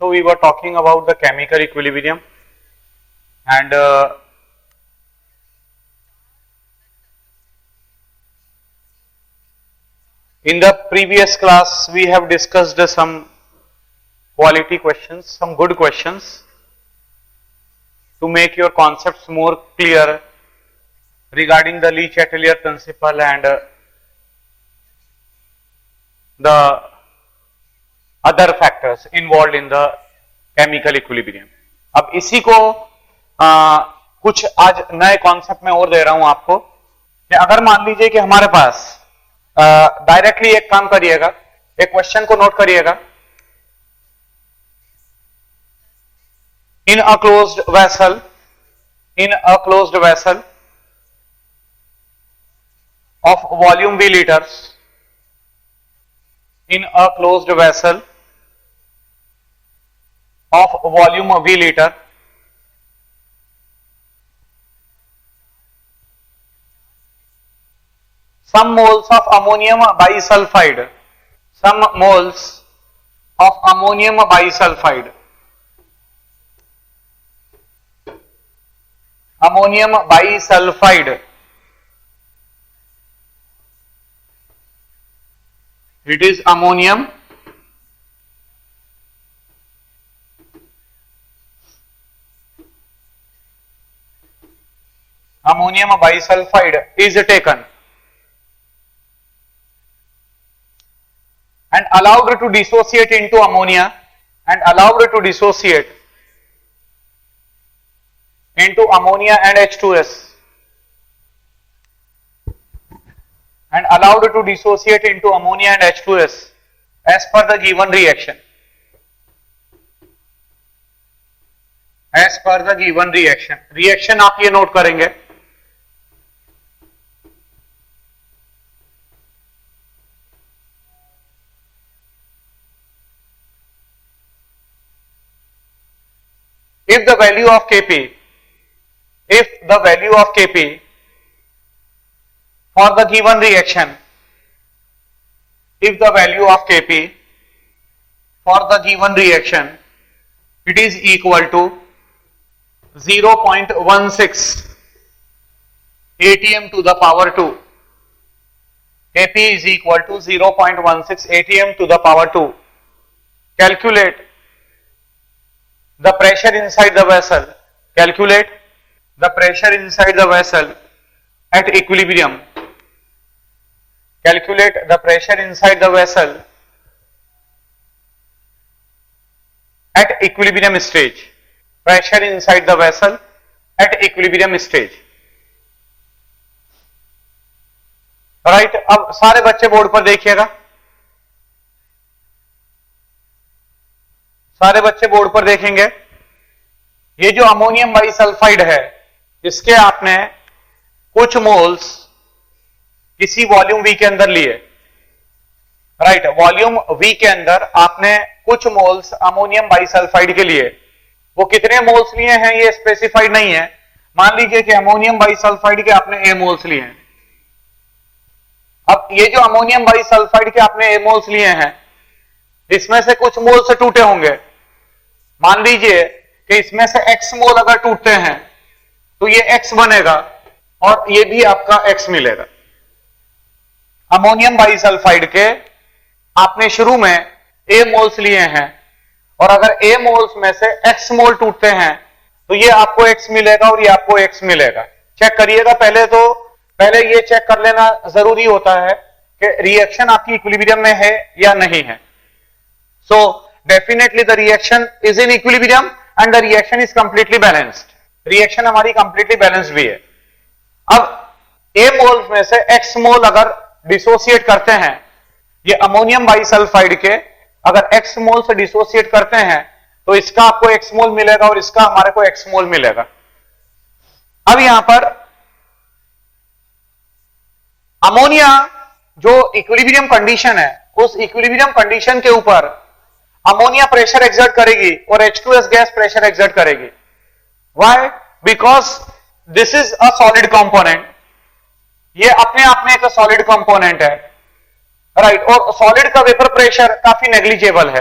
So we were talking about the chemical equilibrium, and in the previous class we have discussed some quality questions, some good questions to make your concepts more clear regarding the Le Chatelier principle and the other factors involved in the chemical equilibrium. अब इसी को कुछ आज नए concept में और दे रहा हूं आपको कि अगर मान लीजिए कि हमारे पास डायरेक्टली एक काम करिएगा, एक क्वेश्चन को नोट करिएगा. In a closed vessel of volume V liters, in a closed vessel of volume V liter, some moles of ammonium bisulfide, it is ammonium bisulfide is taken and allowed to dissociate into ammonia and H2S. And allowed to dissociate into ammonia and H2S as per the given reaction. Reaction आप ये note करेंगे. If the value of Kp for the given reaction, it is equal to 0.16 atm to the power 2. Kp is equal to 0.16 atm to the power 2. Calculate the pressure inside the vessel. At equilibrium. Calculate the pressure inside the vessel at equilibrium stage. Right, अब सारे बच्चे board पर देखिएगा. सारे बच्चे board पर देखेंगे. ये जो अमोनियम बाइसल्फाइड है, इसके आपने कुछ मोल्स किसी वॉल्यूम V के अंदर लिए. राइट, वॉल्यूम V के अंदर आपने कुछ मोल्स अमोनियम बाइसल्फाइड के लिए. वो कितने मोल्स लिए हैं ये स्पेसिफाइड नहीं है. मान लीजिए कि अमोनियम बाइसल्फाइड के आपने A मोल्स लिए हैं. अब ये जो अमोनियम बाइसल्फाइड के आपने A मोल्स लिए हैं, इसमें से कुछ मोल्स टूटे होंगे. मान लीजिए कि इसमें से X मोल अगर टूटते हैं तो ये X बनेगा और ये भी आपका X मिलेगा. अमोनियम बाइसल्फाइड के आपने शुरू में A मोल्स लिए हैं और अगर A मोल्स में से X मोल टूटते हैं तो ये आपको X मिलेगा और ये आपको X मिलेगा. चेक करिएगा. पहले ये चेक कर लेना जरूरी होता है कि रिएक्शन आपकी इक्विलिब्रियम में है या नहीं है. So definitely the reaction is in equilibrium and the reaction is completely balanced. Reaction हमारी कंप्लीटली बैलेंस्ड भी है. अब A मोल्स में से X मोल अगर डिसोसिएट करते हैं, ये अमोनियम बाइसल्फाइड के अगर X मोल से डिसोसिएट करते हैं तो इसका आपको X मोल मिलेगा और इसका हमारे को X मोल मिलेगा. अब यहां पर अमोनिया जो इक्विलिब्रियम कंडीशन है, उस इक्विलिब्रियम कंडीशन के ऊपर अमोनिया प्रेशर एक्सर्ट करेगी और H2S गैस प्रेशर एक्सर्ट करेगी. Why? Because this is a solid component. ये अपने आप में एक सॉलिड कंपोनेंट है. राइट, और सॉलिड का वेपर प्रेशर काफी नेग्लिजिबल है,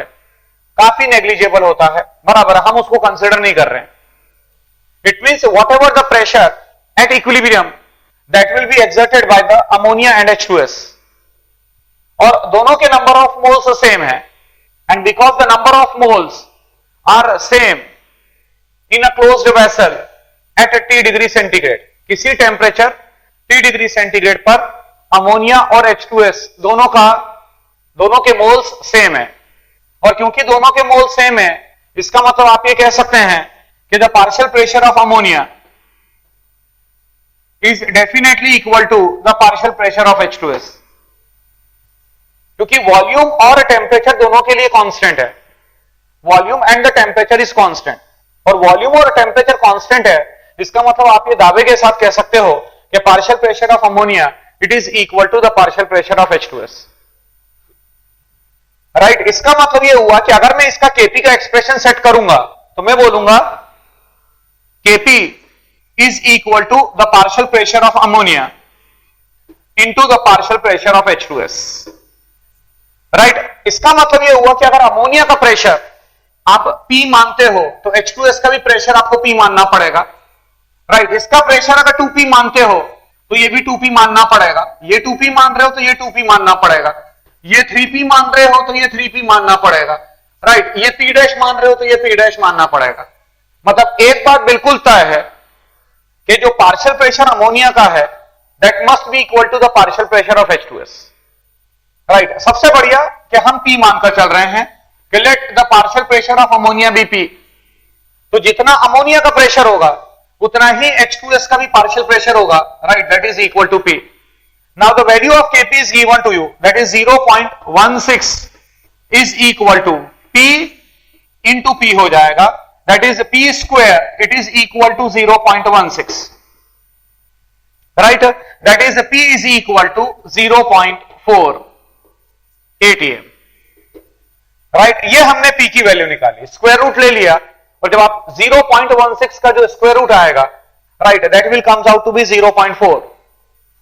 काफी नेग्लिजिबल होता है, बराबर, हम उसको कंसिडर नहीं कर रहे हैं। It means whatever the pressure at equilibrium that will be exerted by the ammonia and H2S, और दोनों के नंबर ऑफ मोल्स सेम है, and because the number of moles are same in a closed vessel at T degree centigrade, किसी temperature T degree centigrade पर ammonia और H2S दोनों के moles same है, और क्योंकि दोनों के मोल्स सेम है, इसका मतलब आप ये कह सकते हैं कि the partial pressure of ammonia is definitely equal to the partial pressure of H2S, क्योंकि वॉल्यूम और टेम्परेचर दोनों के लिए कांस्टेंट है, volume and the temperature is constant, और वॉल्यूम और टेम्परेचर कांस्टेंट है, इसका मतलब आप ये दावे के साथ कह सकते हो कि partial pressure of ammonia it is equal to the partial pressure of H2S, right. इसका मतलब ये हुआ कि अगर मैं इसका Kp का एक्सप्रेशन सेट करूंगा तो मैं बोलूंगा Kp is equal to the partial pressure of ammonia into the partial pressure of H2S, right. इसका मतलब यह हुआ कि अगर अमोनिया का प्रेशर आप P मानते हो तो H2S का भी प्रेशर आपको P मानना पड़ेगा, राइट। इसका प्रेशर अगर 2P मानते हो तो ये भी 2P मानना पड़ेगा, ये 2P मान रहे हो तो ये 2P मानना पड़ेगा, ये 3P मान रहे हो तो ये 3P मानना पड़ेगा, राइट। ये P डैश मान रहे हो तो ये P डैश मानना पड़ेगा। मतलब एक बात बिल्कुल तय है कि जो पार्शियल प्रेशर अमोनिया का है that must be equal to the partial pressure of H2S, right. सबसे बढ़िया कि हम P मानकर चल रहे हैं कि let the partial pressure of ammonia be P, तो जितना अमोनिया का प्रेशर होगा उतना ही H2S का भी पार्शियल प्रेशर होगा, right, that is equal to P। Now the value of Kp is given to you, that is 0.16 is equal to P into P हो जाएगा, that is P square, it is equal to 0.16, right, that is P is equal to 0.4 atm, right। ये हमने P की value निकाली, square root ले लिया, और जब आप 0.16 का जो स्क्वायर रूट आएगा, right, that will comes out to be 0.4,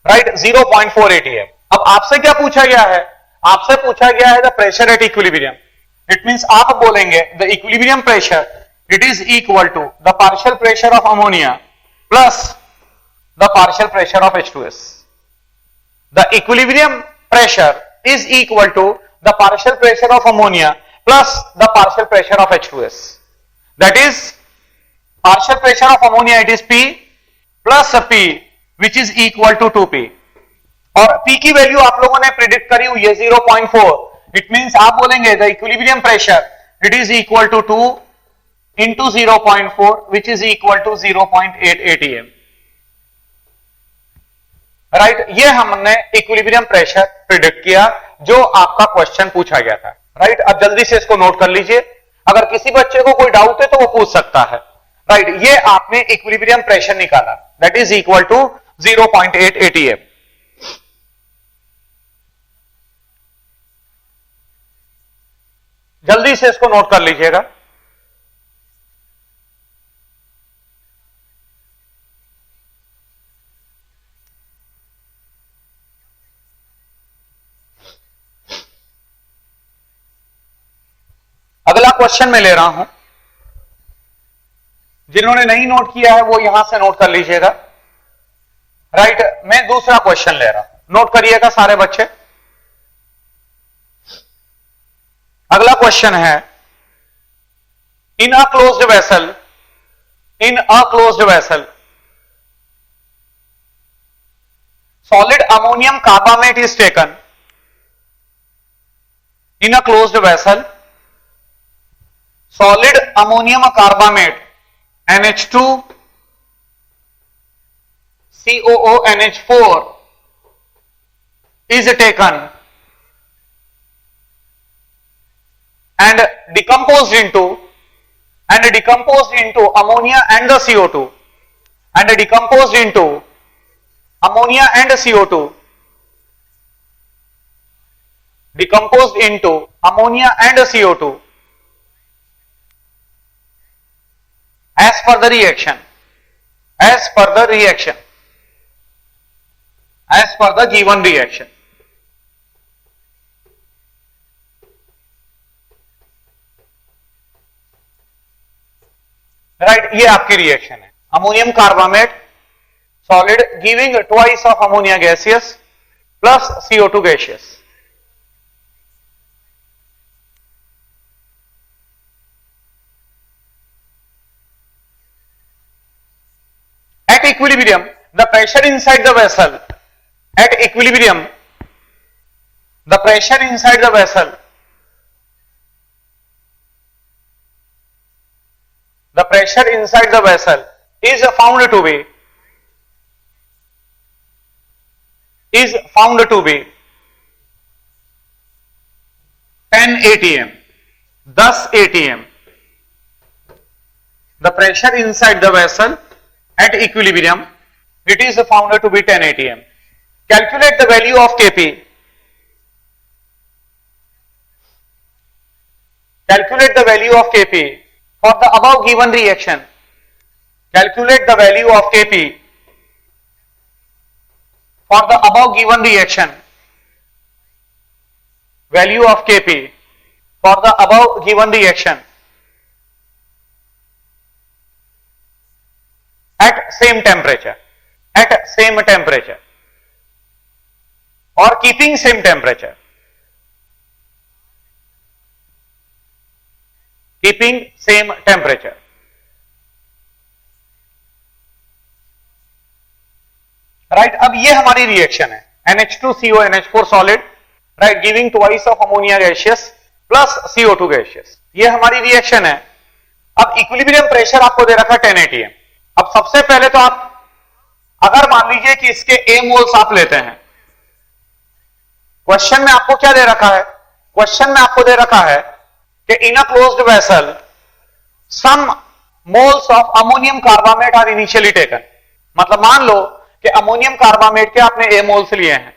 right, 0.4 atm। अब आपसे क्या पूछा गया है, आपसे पूछा गया है the pressure at equilibrium, it means आप बोलेंगे the equilibrium pressure it is equal to the partial pressure of ammonia plus the partial pressure of H2S. The equilibrium pressure is equal to the partial pressure of ammonia plus the partial pressure of H2S. That is partial pressure of ammonia, it is P plus P which is equal to 2P, और P की value आप लोगों ने predict करी हुई है 0.4, it means आप बोलेंगे the equilibrium pressure it is equal to 2 into 0.4 which is equal to 0.8 atm, right. ये हमने इक्विलिब्रियम प्रेशर प्रिडिक्ट किया जो आपका क्वेश्चन पूछा गया था, राइट। अब जल्दी से इसको नोट कर लीजिए, अगर किसी बच्चे को कोई डाउट है तो वो पूछ सकता है, राइट। ये आपने इक्विलिब्रियम प्रेशर निकाला, that is equal to 0.8 atm। जल्दी से इसको नोट कर लीजिएगा। अगला क्वेश्चन मैं ले रहा हूं, जिन्होंने नहीं नोट किया है वो यहां से नोट कर लीजिएगा, राइट। मैं दूसरा क्वेश्चन ले रहा हूं, नोट करिएगा सारे बच्चे। अगला क्वेश्चन है, in a closed vessel solid ammonium carbamate is taken, in a closed vessel solid ammonium carbamate NH2 COONH4 is taken and decomposed into ammonia and the CO2 and decomposed into ammonia and CO2 decomposed into ammonia and CO2 as per the given reaction. Right, ये आपकी reaction है। Ammonium carbamate solid giving twice of ammonia gaseous plus CO2 gaseous. At equilibrium, the pressure inside the vessel, at equilibrium, the pressure inside the vessel, the pressure inside the vessel is found to be 10 atm, 10 atm. The pressure inside the vessel at equilibrium, it is found to be 10 atm. Calculate the value of Kp. Calculate the value of Kp for the above given reaction. Calculate the value of Kp for the above given reaction. Value of Kp for the above given reaction at same temperature, or keeping same temperature, right. अब ये हमारी reaction है NH2CO NH4 solid, right, giving twice of ammonia gaseous plus CO2 gaseous, ये हमारी reaction है। अब equilibrium pressure आपको दे रखा 10 atm। अब सबसे पहले तो आप अगर मान लीजिए कि इसके A मोल्स आप लेते हैं, क्वेश्चन में आपको क्या दे रखा है, क्वेश्चन में आपको दे रखा है कि in a closed vessel some moles of ammonium carbamate are initially taken. मतलब मान लो कि अमोनियम कार्बामेट के आपने A मोल्स लिए हैं।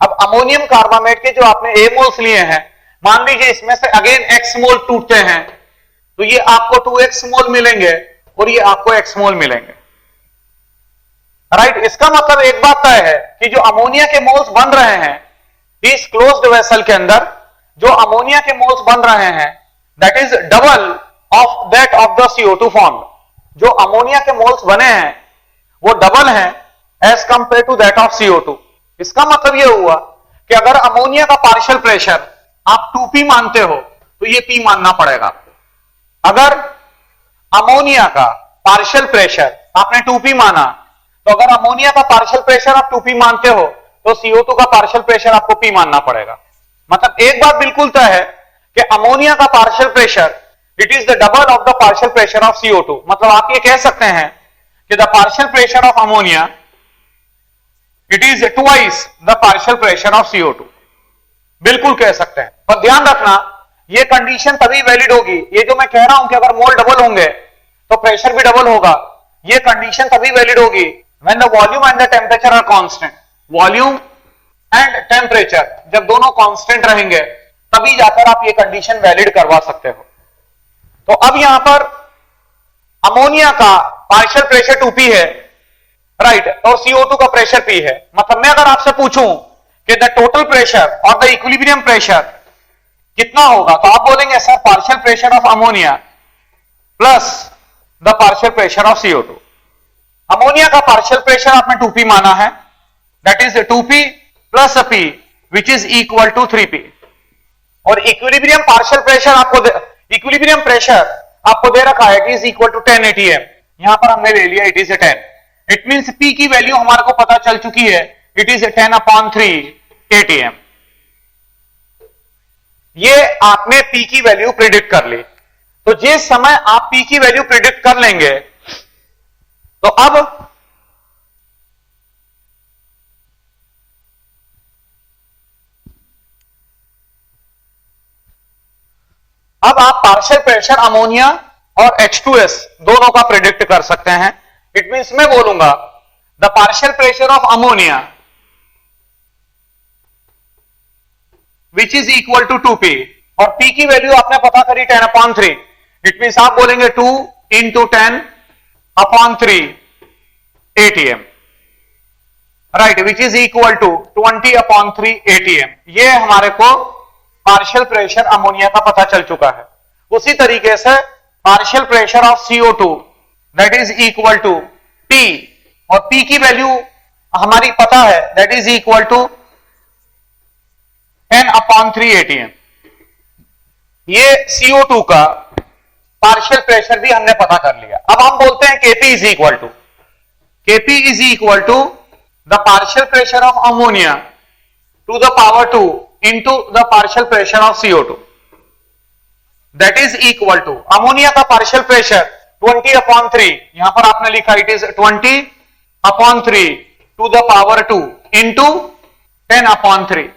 अब अमोनियम कार्बामेट के जो आपने A मोल्स लिए हैं, मान लीजिए इसमें से अगेन X मोल टूटते हैं, तो ये आपको 2X मोल मिलेंगे और ये आपको X मोल मिलेंगे, राइट। इसका मतलब एक बात तय है कि जो अमोनिया के मोल्स बन रहे हैं इस क्लोज्ड वेसल के अंदर, जो अमोनिया के मोल्स बन रहे हैं that is double of that of the CO2 formed. जो अमोनिया के मोल्स बने हैं वो डबल हैं as compare to that of CO2। इसका मतलब ये हुआ कि अगर अमोनिया का पार्शियल प्रेशर आप 2P मानते हो तो ये P मानना पड़ेगा आपको। अगर अमोनिया का पार्शियल प्रेशर आपने 2P माना, तो अगर अमोनिया का पार्शियल प्रेशर आप 2P मानते हो तो CO2 का पार्शियल प्रेशर आपको P मानना पड़ेगा। मतलब एक बात बिल्कुल तय है कि अमोनिया का partial pressure it is the double of the partial pressure of CO2। मतलब आप ये कह सकते हैं कि the partial pressure of ammonia it is twice the partial pressure of CO2, बिल्कुल कह सकते हैं। पर ध्यान रखना ये कंडीशन तभी वैलिड होगी, ये जो मैं कह रहा हूं कि अगर मोल डबल होंगे तो प्रेशर भी डबल होगा, ये कंडीशन तभी वैलिड होगी when the volume and the temperature are constant. Volume and temperature जब दोनों कांस्टेंट रहेंगे तभी जाकर आप ये कंडीशन वैलिड करवा सकते हो। तो अब यहां पर अमोनिया का पार्शियल प्रेशर 2P है, राइट, और CO2 का प्रेशर P है। मतलब मैं अगर आपसे पूछूं कि द टोटल प्रेशर और द इक्विलिब्रियम प्रेशर कितना होगा, तो आप बोलेंगे sir partial pressure of ammonia plus the partial pressure of CO2। Ammonia का पार्शियल प्रेशर आपने 2P माना है, that is 2P plus P which is equal to 3P। और इक्विलिब्रियम पार्शियल प्रेशर आपको इक्विलिब्रियम प्रेशर आपको दे रखा है कि इज इक्वल टू 10 atm। यहां पर हमने ले लिया it is 10। It means P की वैल्यू हमारे को पता चल चुकी है, इट इज 10/3 atm। ये आपने P की वैल्यू प्रिडिक्ट कर ली। तो जिस समय आप P की वैल्यू प्रिडिक्ट कर लेंगे तो अब आप पार्शियल प्रेशर अमोनिया और H2S दोनों का प्रिडिक्ट कर सकते हैं। इट मींस मैं बोलूंगा the partial pressure of ammonia which is equal to 2P, और P की वैल्यू आपने पता करी 10/3। इट मींस आप बोलेंगे 2 × 10/3 atm, right, which is equal to 20/3 atm। ये हमारे को पार्शियल प्रेशर अमोनिया का पता चल चुका है। उसी तरीके से partial pressure of CO2 that is equal to P, और P की वैल्यू हमारी पता है, that is equal to 10/3 ATM। ये CO2 का पार्शियल प्रेशर भी हमने पता कर लिया। अब हम बोलते हैं KP is equal to the partial pressure of ammonia to the power 2 into the partial pressure of CO2, that is equal to ammonia का पार्शियल प्रेशर 20/3, यहां पर आपने लिखा it is 20/3 to the power 2 into 10/3,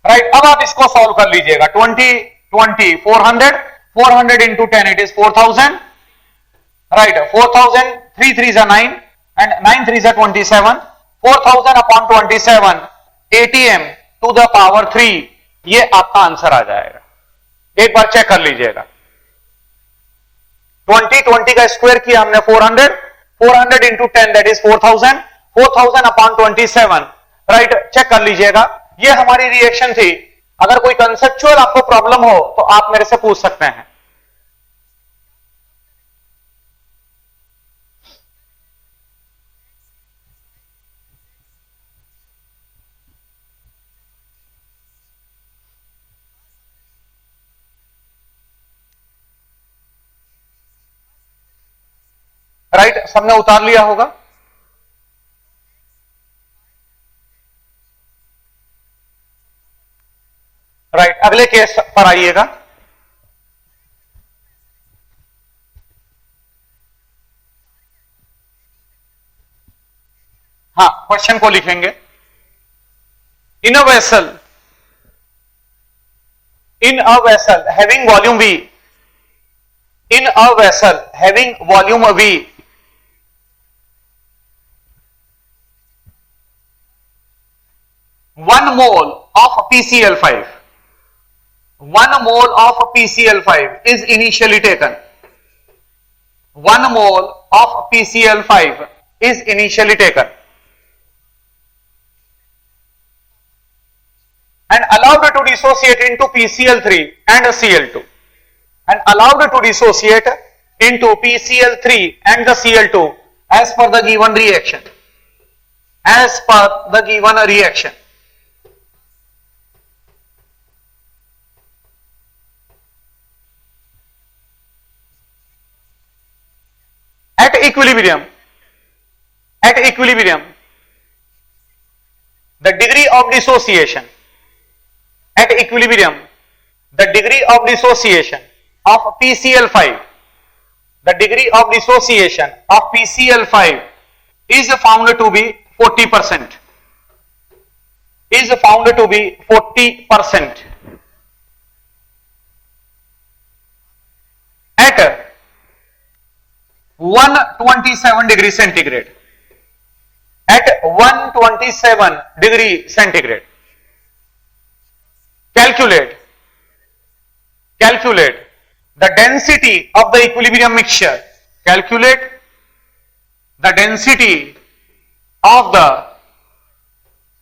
right. अब आप इसको solve कर लीजिएगा। 400 इंटू 10 इट इज 4000, राइट। 4000 3 3 जा 9 एंड 9 3 जा 27, 4000/27 ATM टू द पावर 3, ये आपका आंसर आ जाएगा। एक बार चेक कर लीजिएगा। 20 का स्क्वायर किया हमने 400 into 10 that is 4000/27, right. Check कर लीजिएगा। ये हमारी रिएक्शन थी। अगर कोई कंसेप्चुअल आपको प्रॉब्लम हो तो आप मेरे से पूछ सकते हैं। राइट, सबने उतार लिया होगा। राइट, अगले केस पर आइएगा। हाँ, क्वेश्चन को लिखेंगे। In a vessel having volume V, in a vessel having volume V, 1 mole of PCl5, 1 mole of PCl5 is initially taken. 1 mole of PCl5 is initially taken and allowed to dissociate into PCl3 and Cl2, and allowed to dissociate into PCl3 and the Cl2 as per the given reaction, as per the given reaction. At equilibrium, the degree of dissociation, at equilibrium, the degree of dissociation of PCl5, the degree of dissociation of PCl5 is found to be 40%, is found to be 40% at 127 degree centigrade, at 127 degree centigrade. Calculate the density of the equilibrium mixture, calculate the density of the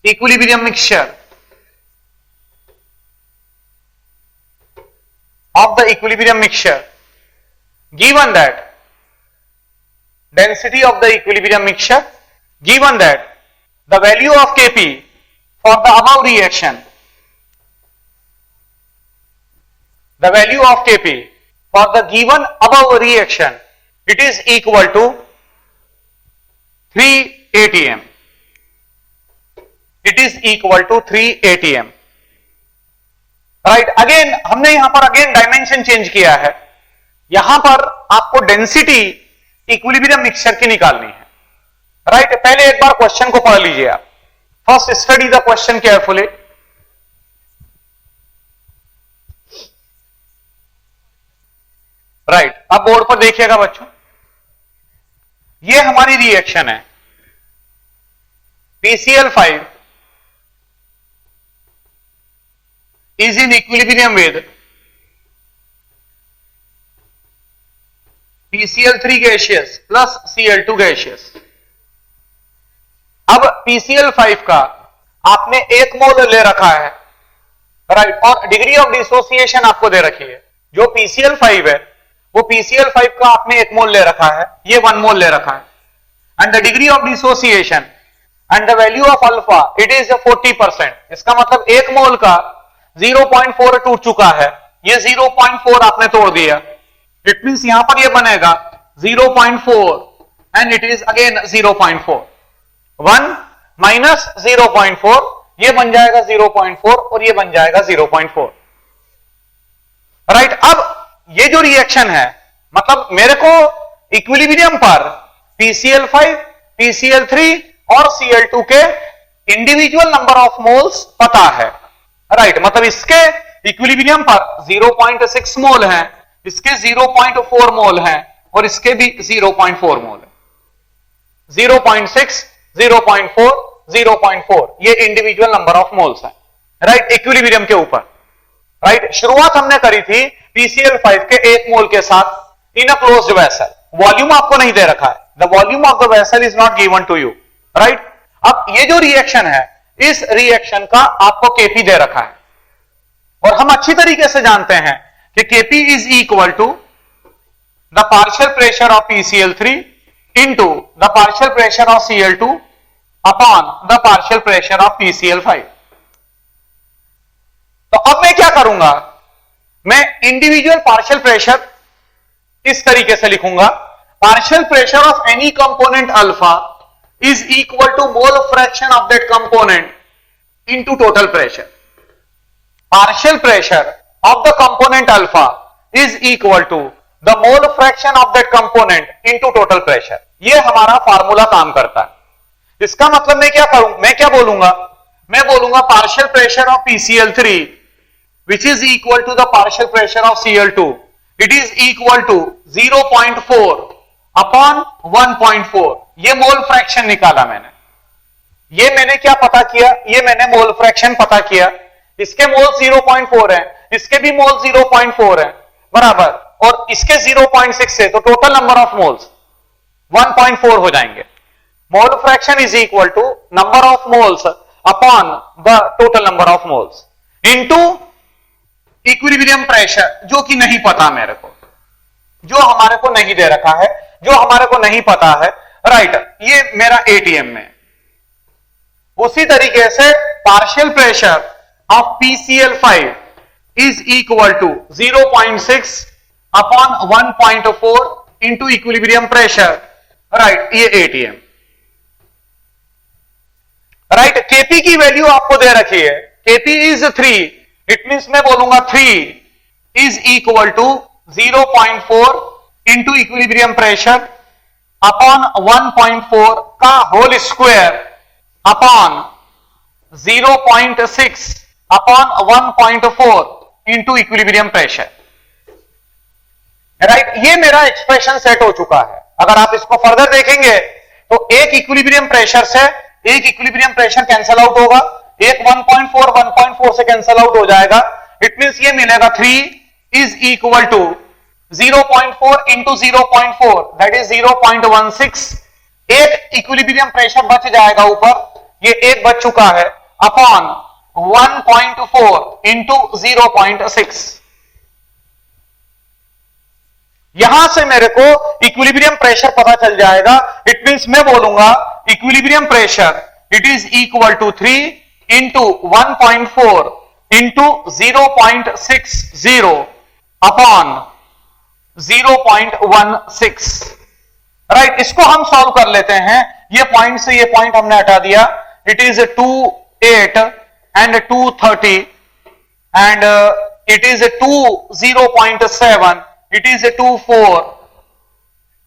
equilibrium mixture, given that density of the equilibrium mixture, given that the value of Kp for the above reaction, the value of Kp for the given above reaction, it is equal to 3 ATM. It is equal to 3 ATM. Right, again हमने यहां पर again dimension change किया है। यहां पर आपको density equilibrium mixture की निकालनी है। राइट, पहले एक बार क्वेश्चन को पढ़ लीजिए आप। First study the question carefully. Right, अब बोर्ड पर देखिएगा बच्चों, ये हमारी रिएक्शन है। PCl5 is in equilibrium with PCl3 gaseous plus Cl2 gaseous। अब PCl5 का आपने 1 मोल ले रखा है, राइट, और डिग्री ऑफ डिसोसिएशन आपको दे रखी है। जो PCl5 है वो PCl5 का आपने 1 मोल ले रखा है, ये 1 मोल ले रखा है, and the degree of dissociation and the value of alpha it is 40%। इसका मतलब 1 मोल का 0.4 टूट चुका है, ये 0.4 आपने तोड़ दिया, इट मींस यहां पर ये बनेगा 0.4 and it is again 0.4, 1 minus 0.4, ये बन जाएगा 0.4 और ये बन जाएगा 0.4, राइट। अब ये जो रिएक्शन है, मतलब मेरे को इक्विलिब्रियम पर PCl5, PCl3 और Cl2 के इंडिविजुअल नंबर ऑफ मोल्स पता है, राइट। मतलब इसके इक्विलिब्रियम पर 0.6 मोल है, इसके 0.4 मोल है और इसके भी 0.4 मोल है, 0.6, 0.4, 0.4 ये इंडिविजुअल नंबर ऑफ मोल्स है, राइट, इक्विलिब्रियम के ऊपर, राइट। शुरुआत हमने करी थी PCl5 के 1 मोल के साथ in a closed vessel, volume आपको नहीं दे रखा है, the volume of the vessel is not given to you, right. अब ये जो रिएक्शन है, इस रिएक्शन का आपको Kp दे रखा है और हम अच्छी तरीके से जानते हैं कि Kp is equal to the partial pressure of PCl3 into the partial pressure of Cl2 upon the partial pressure of PCl5। तो अब मैं क्या करूंगा, मैं इंडिविजुअल पार्शियल प्रेशर इस तरीके से लिखूंगा, partial pressure of any component alpha is equal to mole fraction of that component into total pressure. Partial pressure of the component alpha is equal to the mole fraction of that component into total pressure. ये हमारा formula काम करता है। इसका मतलब मैं क्या करूं, मैं क्या बोलूंगा, मैं बोलूंगा partial pressure of PCl3 which is equal to the partial pressure of Cl2, it is equal to 0.4 upon 1.4, ये मोल फ्रैक्शन निकाला मैंने। ये मैंने क्या पता किया, ये मैंने मोल फ्रैक्शन पता किया, इसके मोल 0.4 है, इसके भी मोल 0.4 है, बराबर, और इसके 0.6 से तो टोटल नंबर ऑफ मोल्स 1.4 हो जाएंगे। Mole fraction is equal to number of moles upon the total number of moles into equilibrium pressure, जो कि नहीं पता मेरे को, जो हमारे को नहीं दे रखा है, जो हमारे को नहीं पता है, राइट, ये मेरा ATM में। उसी तरीके से partial pressure of PCl5 is equal to 0.6 upon 1.4 into equilibrium pressure, right, ये ATM, राइट। Kp की वैल्यू आपको दे रखी है, Kp इज 3, इट मींस मैं बोलूंगा 3 is equal to 0.4 into equilibrium pressure upon 1.4 का whole square upon 0.6 upon 1.4 into equilibrium pressure, right. ये मेरा एक्सप्रेशन सेट हो चुका है। अगर आप इसको फर्दर देखेंगे तो एक इक्विलिब्रियम प्रेशर से एक इक्विलिब्रियम प्रेशर कैंसल आउट होगा, एक 1.4 से कैंसल आउट हो जाएगा, इट मींस ये मिलेगा 3 is equal to 0.4 into 0.4 that is 0.16, एक इक्विलिब्रियम प्रेशर बच जाएगा ऊपर, ये एक बच चुका है, अपॉन 1.4 इंटू 0.6। यहां से मेरे को इक्विलिब्रियम प्रेशर पता चल जाएगा, इट मींस मैं बोलूंगा equilibrium pressure it is equal to 3 into 1.4 into 0.60 upon 0.16, right. इसको हम सॉल्व कर लेते हैं, ये पॉइंट से ये पॉइंट हमने हटा दिया, it is 2.8 and 2.30 and it is 0.7, it is 2.4,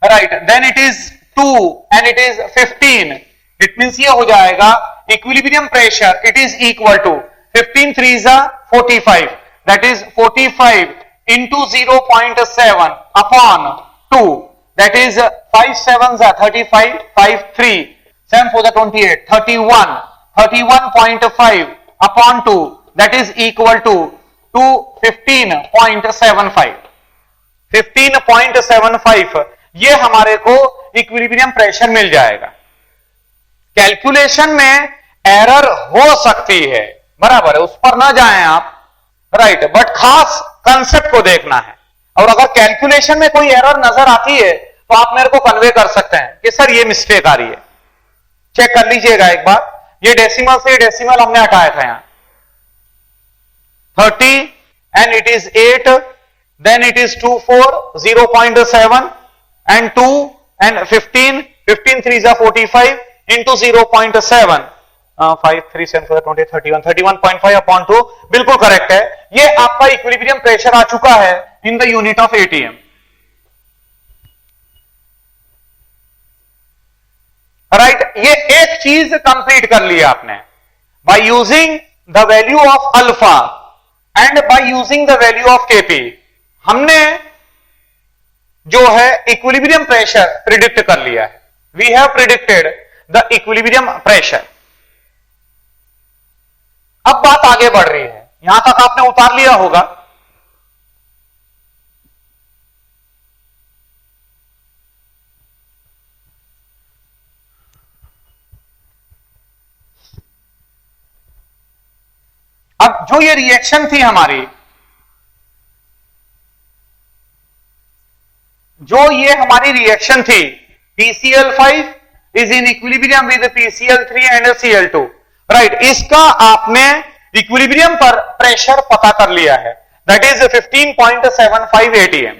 right, then it is 2 and it is 15, it means ये हो जाएगा equilibrium pressure it is equal to 15 3 45, that is 45 into 0.7 upon 2, that is 5 7s are 35, 5 3, 7 4 are 28, 31, 31.5 upon 2, that is equal to 15.75, 15.75, ये हमारे को equilibrium pressure मिल जाएगा। Calculation में error हो सकती है, बराबर है, उस पर ना जाएं आप, राइट, बट खास कंसेप्ट को देखना है। और अगर कैलकुलेशन में कोई एरर नजर आती है तो आप मेरे को कन्वे कर सकते हैं कि सर ये मिस्टेक आ रही है। चेक कर लीजिएगा एक बार, ये डेसिमल से डेसिमल हमने हटाया था यहां 30 and it is 8, then it is 2 4 0.7 and 2 and 15 3 is 45 into 0.7 5 3 7 4 20 31 31.5 upon 2 बिल्कुल करेक्ट है। ये आपका इक्विलिब्रियम प्रेशर आ चुका है in the unit of ATM. Right, ये एक चीज कंप्लीट कर लिया आपने by using the value of alpha and by using the value of KP. हमने जो है इक्विलिब्रियम प्रेशर प्रिडिक्ट कर लिया है। We have predicted the equilibrium pressure. अब बात आगे बढ़ रही है, यहां तक आपने उतार लिया होगा। अब जो ये रिएक्शन थी हमारी, रिएक्शन थी PCl5 is in equilibrium with PCl3 and Cl2। Right, इसका आपने इक्विलिब्रियम पर प्रेशर पता कर लिया है, दैट इज 15.75 atm।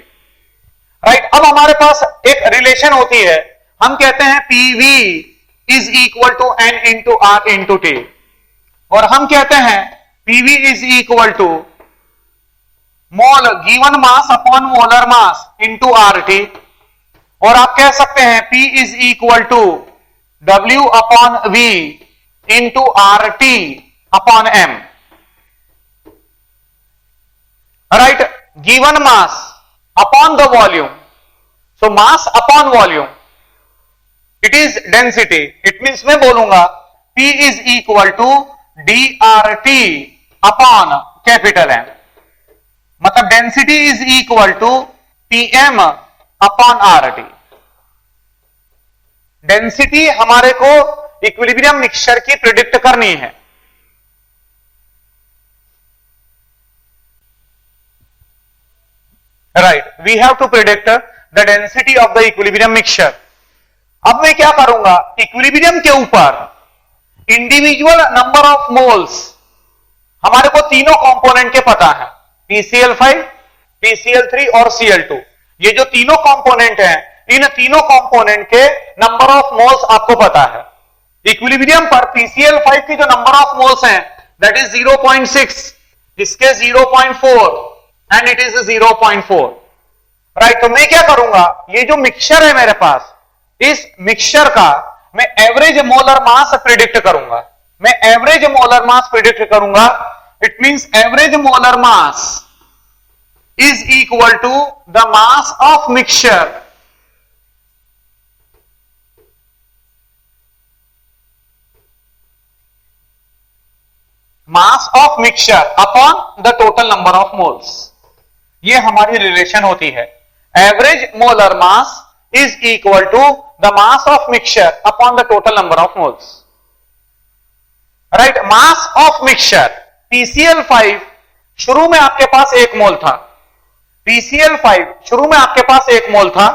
राइट, अब हमारे पास एक रिलेशन होती है, हम कहते हैं PV is equal to N into R into T, और हम कहते हैं PV is equal to mole given mass upon molar mass into RT, और आप कह सकते हैं P is equal to W upon V into RT upon M। Right, given mass upon the volume, so mass upon volume it is density. It means मैं बोलूंगा P is equal to DRT upon capital M, मतलब density is equal to PM upon RT। Density हमारे को equilibrium mixture की predict करनी है। Right, we have to predict the density of the equilibrium mixture. अब मैं क्या करूंगा, इक्विलिब्रियम के ऊपर इंडिविजुअल नंबर ऑफ मोल्स हमारे को तीनों कंपोनेंट के पता है, PCl5, PCl3 और Cl2। ये जो तीनों कंपोनेंट हैं, इन तीनों कंपोनेंट के नंबर ऑफ मोल्स आपको पता है। इक्विलिब्रियम पर PCl5 की जो नंबर ऑफ मोल्स हैं दैट इज 0.6, इसके 0.4 एंड इट इज 0.4। राइट, तो मैं क्या करूंगा, ये जो मिक्सचर है मेरे पास, इस मिक्सचर का मैं एवरेज मोलर मास प्रिडिक्ट करूंगा। मैं एवरेज मोलर मास प्रिडिक्ट करूंगा, it means average molar mass is equal to the mass of mixture upon the total number of moles. ये हमारी रिलेशन होती है, average molar mass is equal to the mass of mixture upon the total number of moles. Right, mass of mixture PCl5 शुरू में आपके पास 1 मोल था, PCl5 शुरू में आपके पास 1 मोल था।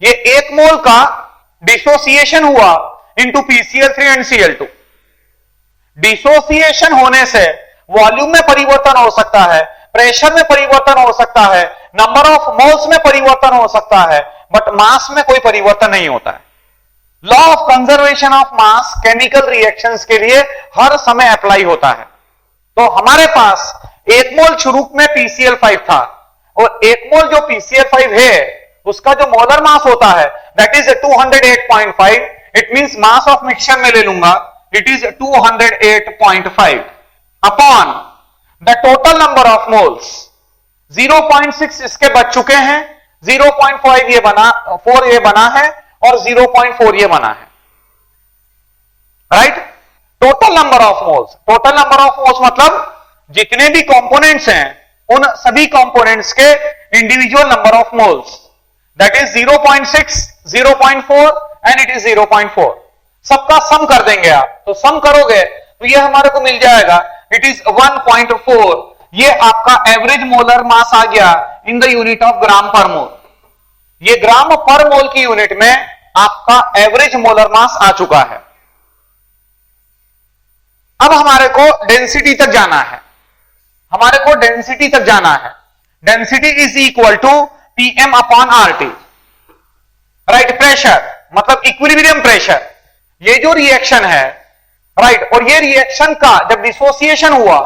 ये 1 मोल का डिसोसिएशन हुआ into PCl3 and Cl2। Dissociation होने से वॉल्यूम में परिवर्तन हो सकता है, प्रेशर में परिवर्तन हो सकता है, नंबर ऑफ मोल्स में परिवर्तन हो सकता है, बट मास में कोई परिवर्तन नहीं होता है। Law of conservation of mass chemical reactions के लिए हर समय अप्लाई होता है। तो हमारे पास 1 मोल शुरू में PCl5 था, और 1 मोल जो PCl5 है उसका जो मोलर मास होता है that is 208.5। It means mass of mixture में ले लूंगा, it is 208.5 upon the total number of moles. 0.6 इसके बच चुके हैं, 0.5 ये बना, 4 ये बना है, और 0.4 ये बना है। Right, total number of moles, total number of moles मतलब जितने भी कंपोनेंट्स हैं उन सभी कंपोनेंट्स के individual number of moles, that is 0.6, 0.4 and it is 0.4। सबका सम कर देंगे आप, तो सम करोगे तो ये हमारे को मिल जाएगा, इट इज 1.4। ये आपका एवरेज मोलर मास आ गया इन द यूनिट ऑफ ग्राम पर मोल। ये ग्राम पर मोल की यूनिट में आपका एवरेज मोलर मास आ चुका है। अब हमारे को डेंसिटी तक जाना है, हमारे को डेंसिटी तक जाना है। Density is equal to PM upon RT, right. Pressure मतलब इक्विलिब्रियम प्रेशर, ये जो रिएक्शन है, राइट, और ये रिएक्शन का जब डिसोसिएशन हुआ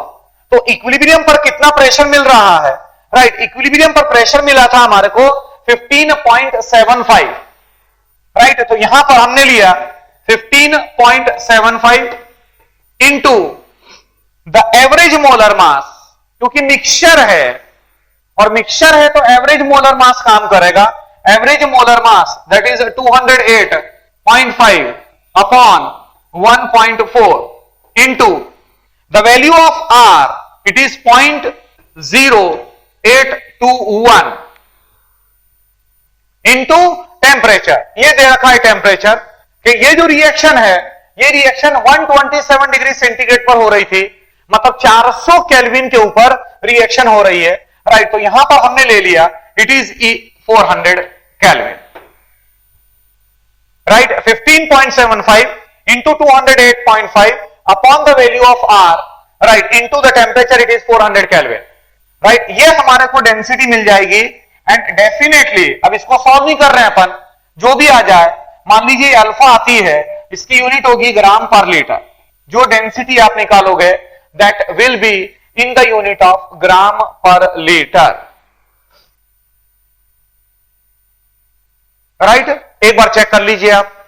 तो इक्विलिब्रियम पर कितना प्रेशर मिल रहा है, राइट। इक्विलिब्रियम पर प्रेशर मिला था हमारे को 15.75, राइट। तो यहां पर हमने लिया 15.75 इंटू द एवरेज मोलर मास, क्योंकि मिक्सचर है और मिक्सचर है तो एवरेज मोलर मास काम करेगा। Average molar mass that is 208.5 upon 1.4 into the value of R, it is 0.0821 into temperature. ये दे रखा है टेम्परेचर कि ये जो रिएक्शन है, ये रिएक्शन 127 डिग्री सेंटीग्रेड पर हो रही थी, मतलब 400 केल्विन के ऊपर रिएक्शन हो रही है, राइट। तो यहां पर हमने ले लिया it is 400 kelvin, right. 15.75 into 208.5 upon the value of R, right, into the temperature it is 400 kelvin, right. ये हमारे को डेंसिटी मिल जाएगी। एंड डेफिनेटली अब इसको सॉल्व नहीं कर रहे हैं अपन, जो भी आ जाए, मान लीजिए अल्फा आती है, इसकी यूनिट होगी ग्राम पर लीटर। जो डेंसिटी आप निकालोगे that will be in the unit of gram per litre, right. एक बार चेक कर लीजिए आप।